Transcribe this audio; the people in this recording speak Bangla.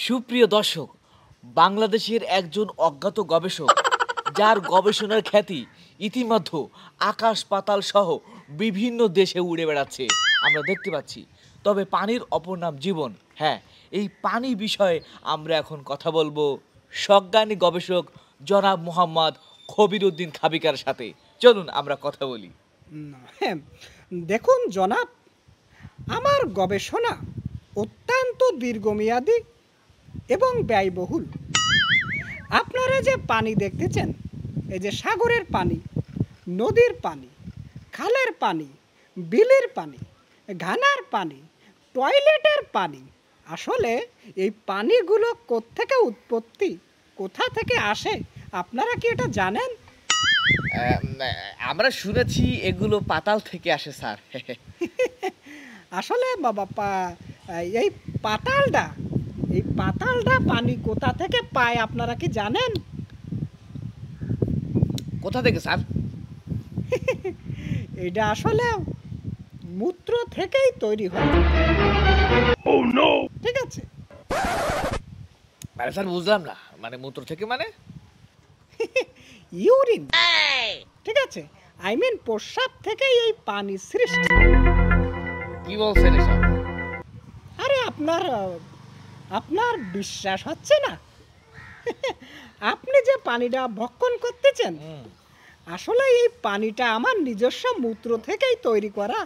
সুপ্রিয় দর্শক, বাংলাদেশের একজন অজ্ঞাত গবেষক যার গবেষণার খ্যাতি ইতিমধ্যে আকাশ পাতাল সহ বিভিন্ন দেশে উড়ে বেড়াচ্ছে আমরা দেখতে পাচ্ছি। তবে পানির অপর নাম জীবন। হ্যাঁ, এই পানি বিষয়ে আমরা এখন কথা বলবো সজ্ঞানী গবেষক জনাব মোহাম্মদ খবির উদ্দিন খাবিকার সাথে। চলুন আমরা কথা বলি। হ্যাঁ, দেখুন জনাব, আমার গবেষণা অত্যন্ত দীর্ঘমেয়াদী এবং ব্যয়বহুল। আপনারা যে পানি দেখতেছেন, এই যে সাগরের পানি, নদীর পানি, খালের পানি, বিলের পানি, ঘানার পানি, টয়লেটের পানি, আসলে এই পানিগুলো কোত্থেকে উৎপত্তি, কোথা থেকে আসে, আপনারা কি এটা জানেন? আমরা শুনেছি এগুলো পাতাল থেকে আসে স্যার। আসলে এই পাতালটা পানি কোথা থেকে পায় আপনারা কি জানেন? কোথা থেকে স্যার? এটা আসলে মূত্র থেকেই তৈরি হয়। ঠিক আছে, মানে স্যার বুঝলাম না, মানে মূত্র থেকে মানে? ইউরিন। ঠিক আছে, আই মিন প্রস্রাব থেকেই এই পানি সৃষ্টি। কি বলছেন এসব? আরে আপনার বিশ্বাস হচ্ছে না? আপনি যে পানিটা ভক্ষণ করতেছেন, আসলে এই পানিটা আমার নিজস্ব মূত্র থেকেই তৈরি করা।